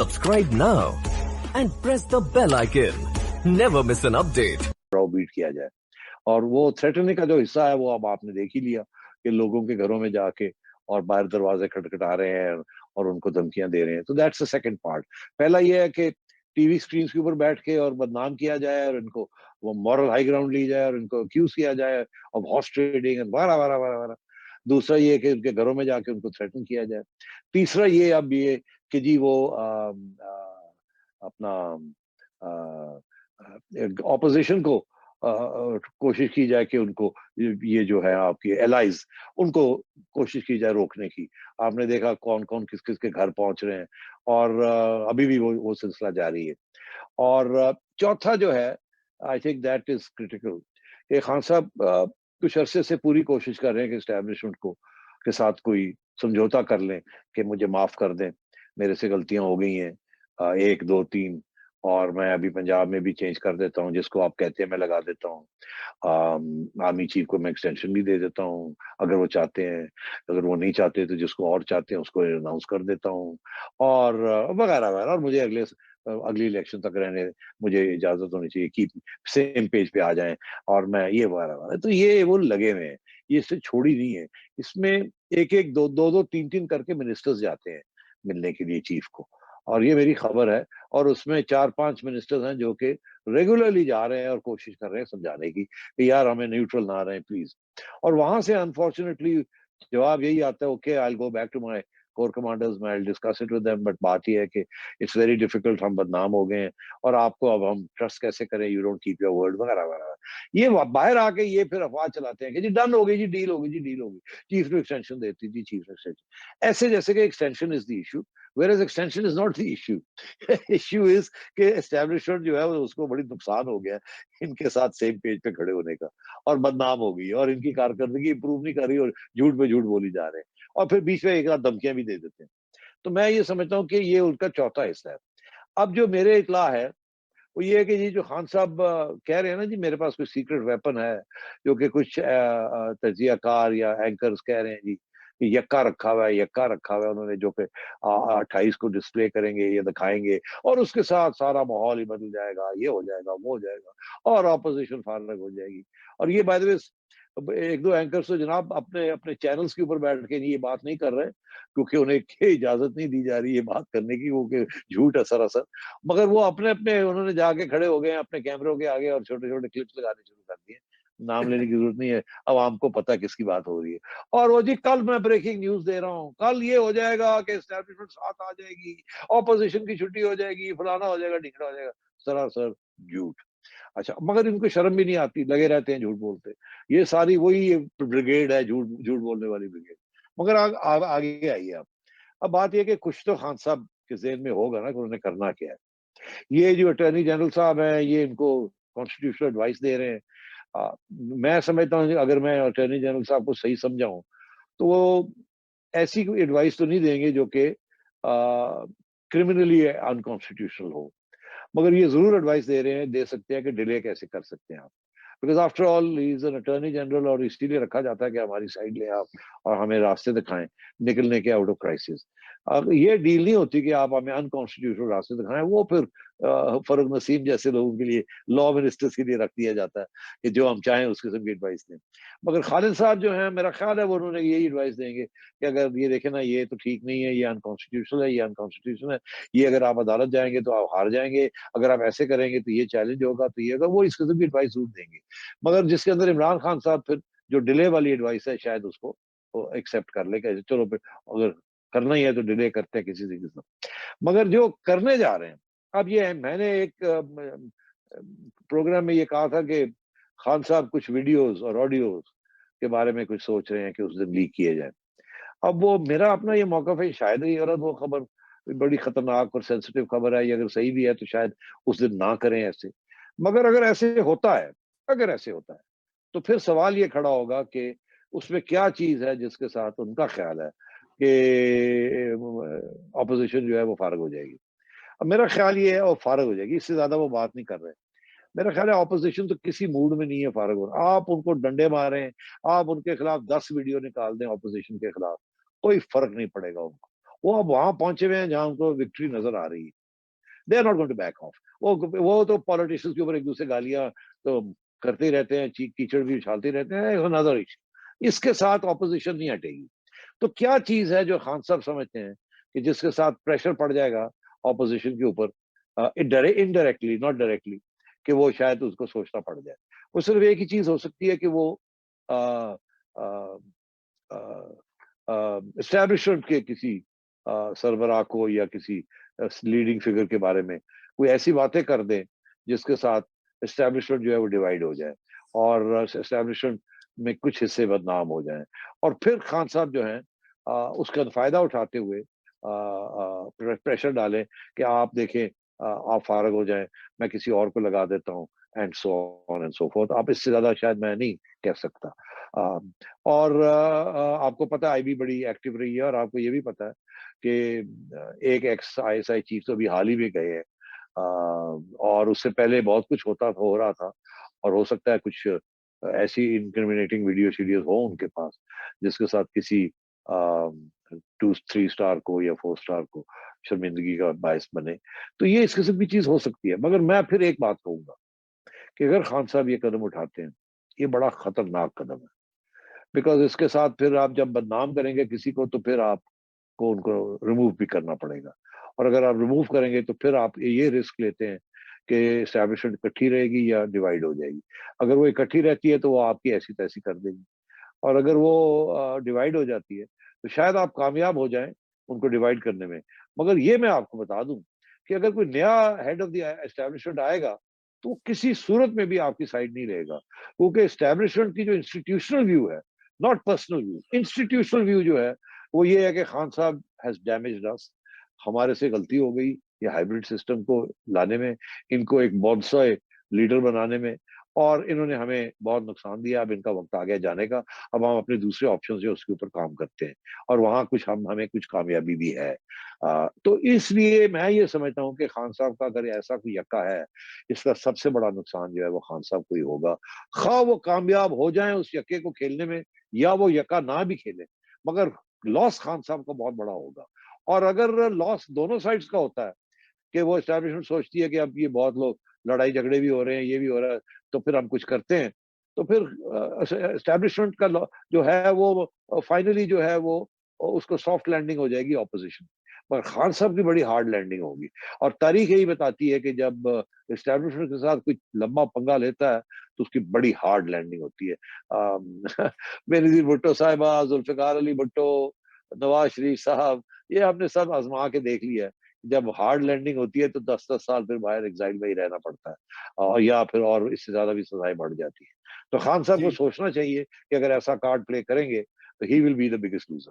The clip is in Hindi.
Subscribe now and press the bell icon. Never miss an update. Beat किया जाए। और वो थ्रेटनिंग का जो हिस्सा है वो अब आपने देख ही लिया कि लोगों के घरों में जाके और बाहर दरवाजे खटखटा रहे हैं और उनको धमकियां दे रहे हैं। तो दैट्स द सेकंड पार्ट। पहला ये है कि टीवी स्क्रीन के ऊपर बैठ के और बदनाम किया जाए और इनको वो मॉरल हाई ग्राउंड ली जाए और इनको अक्यूज किया जाए ऑफ हॉर्स ट्रेडिंग एंड वारा वारा वारा वारा। दूसरा ये कि उनके घरों में जाके उनको थ्रेटन किया जाए। तीसरा ये अब ये कि जी वो अपना ऑपोजिशन को कोशिश की जाए कि उनको ये जो है आपकी एलाइज उनको कोशिश की जाए रोकने की। आपने देखा कौन कौन किस किस के घर पहुंच रहे हैं और अभी भी वो सिलसिला जारी है। और चौथा जो है I think that is critical कि खान साहब कुछ अरसे से पूरी कोशिश कर रहे हैं कि इस्टेब्लिशमेंट को के साथ कोई समझौता कर लें कि मुझे माफ कर दें, मेरे से गलतियां हो गई हैं, 1 2 3 और मैं अभी पंजाब में भी चेंज कर देता हूँ, जिसको आप कहते हैं मैं लगा देता हूँ। आर्मी चीफ को मैं एक्सटेंशन भी दे देता हूँ अगर वो चाहते हैं, अगर वो नहीं चाहते तो जिसको और चाहते हैं उसको अनाउंस कर देता हूँ और वगैरह वगैरह। और मुझे अगली इलेक्शन तक रहने, मुझे इजाजत होनी चाहिए कि सेम पेज पे आ जाएं और मैं ये वगैरह वगैरह। तो ये वो लगे हुए हैं, ये इससे छोड़ी नहीं है। इसमें एक एक दो दो दो तीन तीन करके मिनिस्टर्स जाते हैं मिलने के लिए चीफ को, और ये मेरी खबर है। और उसमें 4-5 मिनिस्टर्स हैं जो कि रेगुलरली जा रहे हैं और कोशिश कर रहे हैं समझाने की कि यार हमें न्यूट्रल ना रहे प्लीज। और वहां से अनफॉर्चुनेटली जवाब यही आता है, okay I will go back to my core commanders, मैं I discuss it with them. But बात ये है कि इट्स वेरी डिफिकल्ट, हम बदनाम हो गए हैं और आपको अब हम ट्रस्ट कैसे करें, you don't keep your word वगैरह वगैरह। ये बाहर आके ये फिर अफवाह चलाते हैं कि जी डन हो गई, जी डील हो गई, जी डील हो गई, चीफ ने एक्सटेंशन देती, जी चीफ ने एक्सटेंशन, ऐसे जैसे कि extension is the issue, whereas extension is not the issue. issue is कि एस्टेब्लिशमेंट जो है उसको बड़ी नुकसान हो गया इनके साथ सेम पेज पे खड़े होने का, और बदनाम हो गई और इनकी कारकर्दगी इंप्रूव नहीं कर रही और झूठ पे झूठ बोली जा रहे हैं और फिर बीच में एक आध धमकियां भी दे देते हैं। तो मैं ये समझता हूँ कि ये उनका चौथा हिस्सा है। अब जो मेरे इतला है वो ये है कि ये जो खान साहब कह रहे हैं ना जी मेरे पास कोई सीक्रेट वेपन है, जो कि कुछ तजियाकार या एंकर्स कह रहे हैं जी कि यक्का रखा हुआ है, यक्का रखा हुआ है उन्होंने, जो कि 28 को डिस्प्ले करेंगे, ये दिखाएंगे और उसके साथ सारा माहौल ही बदल जाएगा, ये हो जाएगा, वो हो जाएगा और ऑपोजिशन फारग हो जाएगी। और ये बाय द वे एक दो एंकर्स तो जनाब अपने अपने चैनल्स के ऊपर बैठ के ये बात नहीं कर रहे क्योंकि उन्हें इजाजत नहीं दी जा रही है बात करने की, वो कि झूठ है सरासर। मगर वो अपने अपने उन्होंने जाके खड़े हो गए अपने कैमरों के आगे और छोटे छोटे क्लिप्स लगाने शुरू कर दिए। नाम लेने की जरूरत नहीं है, अब आपको पता है किसकी बात हो रही है। और वो जी कल मैं ब्रेकिंग न्यूज दे रहा हूँ, कल ये हो जाएगा कि एस्टैब्लिशमेंट साथ आ जाएगी, ऑपोजिशन की छुट्टी हो जाएगी, फलाना हो जाएगा, ढिंगड़ा हो जाएगा। सरासर झूठ। अच्छा, मगर इनको शर्म भी नहीं आती, लगे रहते हैं झूठ बोलते। ये सारी वही ब्रिगेड है, झूठ झूठ बोलने वाली ब्रिगेड। मगर आगे आइए आप। अब बात यह कि कुछ तो खान साहब के ज़हन में होगा ना कि उन्होंने करना क्या है। ये जो अटॉर्नी जनरल साहब हैं ये इनको कॉन्स्टिट्यूशनल एडवाइस दे रहे हैं। मैं समझता हूँ अगर मैं अटॉर्नी जनरल साहब को सही समझाऊं तो वो ऐसी कोई एडवाइस तो नहीं देंगे जो कि क्रिमिनली अनकॉन्स्टिट्यूशनल हो, मगर ये जरूर एडवाइस दे रहे हैं, दे सकते हैं कि डिले कैसे कर सकते हैं आप, because after all he is an attorney general और इसीलिए रखा जाता है कि हमारी साइड ले आप और हमें रास्ते दिखाएं निकलने के आउट ऑफ क्राइसिस। अब ये डील नहीं होती कि आप हमें अनकॉन्स्टिट्यूशनल रास्ते दिखाएं, वो फिर फरूक नसीम जैसे लोगों के लिए, लॉ मिनिस्टर्स के लिए रख दिया जाता है कि जो हम चाहें उस किस्म की एडवाइस दें। मगर खालिद साहब जो है मेरा ख्याल है वो उन्होंने यही एडवाइस देंगे कि अगर ये देखें ना ये तो ठीक नहीं है, ये अनकॉन्स्टिट्यूशनल है, ये अनकॉन्स्टिट्यूशनल है, ये अगर आप अदालत जाएंगे तो आप हार जाएंगे, अगर आप ऐसे करेंगे तो ये चैलेंज होगा, तो ये होगा, वो इस किस्म की एडवाइस जरूर देंगे। मगर जिसके अंदर इमरान खान साहब फिर जो डिले वाली एडवाइस है शायद उसको एक्सेप्ट कर ले, चलो फिर अगर करना ही है तो डिले करते हैं किसी तरीके से। मगर जो करने जा रहे हैं अब ये है, मैंने एक प्रोग्राम में ये कहा था कि खान साहब कुछ वीडियोस और ऑडियोज के बारे में कुछ सोच रहे हैं कि उस दिन लीक किए जाए। अब वो मेरा अपना ये मौक़िफ़ है, शायद ही औरत वो खबर बड़ी खतरनाक और सेंसिटिव खबर है, ये अगर सही भी है तो शायद उस दिन ना करें ऐसे। मगर अगर ऐसे होता है, अगर ऐसे होता है तो फिर सवाल ये खड़ा होगा कि उसमें क्या चीज है जिसके साथ उनका ख्याल है कि ऑपोजिशन जो है वो फारग हो जाएगी। अब मेरा ख्याल ये है वो फारग हो जाएगी, इससे ज्यादा वो बात नहीं कर रहे। मेरा ख्याल है ऑपोजिशन तो किसी मूड में नहीं है फारग होना। आप उनको डंडे मारें, आप उनके खिलाफ 10 वीडियो निकाल दें ऑपोजिशन के खिलाफ, कोई फर्क नहीं पड़ेगा उनको। वो अब वहां पहुंचे हुए हैं जहां उनको विक्ट्री नजर आ रही है। They are not going to back off. वो तो पॉलिटिशियंस के ऊपर एक दूसरे गालियां तो करते ही रहते हैं, कीचड़ भी उछालते रहते हैं, अनदर इशू। इसके साथ ऑपोजिशन नहीं हटेगी। तो क्या चीज है जो खान साहब समझते हैं कि जिसके साथ प्रेशर पड़ जाएगा ऑपोजिशन के ऊपर, इनडायरेक्टली नॉट डायरेक्टली, कि वो शायद उसको सोचना पड़ जाए। वो सिर्फ एक ही चीज हो सकती है कि वो एस्टैब्लिशमेंट के किसी सरबराह को या किसी लीडिंग फिगर के बारे में कोई ऐसी बातें कर दें जिसके साथ एस्टैब्लिशमेंट जो है वो डिवाइड हो जाए और एस्टैब्लिशमेंट में कुछ हिस्से बदनाम हो जाएं। और फिर खान साहब जो हैं उसका फायदा उठाते हुए प्रेशर डालें कि आप देखें, आप फारग हो जाएं, मैं किसी और को लगा देता हूं, and so on and so fourth. आप इससे ज्यादा शायद मैं नहीं कह सकता। और आपको पता है आईबी बड़ी एक्टिव रही है, और आपको ये भी पता है कि एक एक्स आईएसआई चीफ तो अभी हाल ही में गए हैं, और उससे पहले बहुत कुछ हो रहा था, और हो सकता है कुछ ऐसी इंक्रिमिनेटिंग वीडियो शीडियोस हो उनके पास जिसके साथ किसी 2-3 स्टार को या 4 स्टार को शर्मिंदगी का बायस बने। तो ये इस किस्म की चीज हो सकती है। मगर मैं फिर एक बात कहूंगा कि अगर खान साहब ये कदम उठाते हैं, ये बड़ा खतरनाक कदम है। बिकॉज इसके साथ फिर आप जब बदनाम करेंगे किसी को, तो फिर आपको उनको रिमूव भी करना पड़ेगा। और अगर आप रिमूव करेंगे तो फिर आप ये रिस्क लेते हैं कि एस्टैब्लिशमेंट इकट्ठी रहेगी या डिवाइड हो जाएगी। अगर वो इकट्ठी रहती है तो वो आपकी ऐसी तैसी कर देगी, और अगर वो डिवाइड हो जाती है तो शायद आप कामयाब हो जाएं उनको डिवाइड करने में। मगर ये मैं आपको बता दूं कि अगर कोई नया हेड ऑफ द एस्टैब्लिशमेंट आएगा तो वो किसी सूरत में भी आपकी साइड नहीं रहेगा, क्योंकि एस्टैब्लिशमेंट की जो इंस्टीट्यूशनल व्यू है, not personal view, institutional view जो है वो ये है कि खान साहब हैज डैमेज्ड अस, हमारे से गलती हो गई ये हाइब्रिड सिस्टम को लाने में, इनको एक बॉन्सॉय लीडर बनाने में, और इन्होंने हमें बहुत नुकसान दिया। अब इनका वक्त आ गया जाने का। अब हम अपने दूसरे ऑप्शन जो उसके ऊपर काम करते हैं, और वहां कुछ हमें कुछ कामयाबी भी है। तो इसलिए मैं ये समझता हूँ कि खान साहब का अगर ऐसा कोई यक्का है, इसका सबसे बड़ा नुकसान जो है वो खान साहब को ही होगा। खा वो कामयाब हो जाए उस यक्के को खेलने में, या वो यक्का ना भी खेले, मगर लॉस खान साहब का बहुत बड़ा होगा। और अगर लॉस दोनों साइड्स का होता है कि वो एस्टैब्लिशमेंट सोचती है कि अब ये बहुत लोग लड़ाई झगड़े भी हो रहे हैं, ये भी हो रहा है, तो फिर हम कुछ करते हैं, तो फिर एस्टैब्लिशमेंट का जो है वो फाइनली जो है वो उसको सॉफ्ट लैंडिंग हो जाएगी ऑपोजिशन। पर खान साहब की बड़ी हार्ड लैंडिंग होगी। और तारीख यही बताती है कि जब एस्टैब्लिशमेंट के साथ कोई लंबा पंगा लेता है तो उसकी बड़ी हार्ड लैंडिंग होती है। बेनजीर भुट्टो साहिबा, जुल्फिकार अली भुट्टो, नवाज शरीफ साहब, ये हमने सब आजमा के देख लिया है। जब हार्ड लैंडिंग होती है तो 10-10 साल फिर बाहर एग्जाइल में ही रहना पड़ता है, और या फिर और इससे ज्यादा भी सजाएं बढ़ जाती है। तो खान साहब को जी। सोचना चाहिए कि अगर ऐसा कार्ड प्ले करेंगे तो he will be the biggest loser.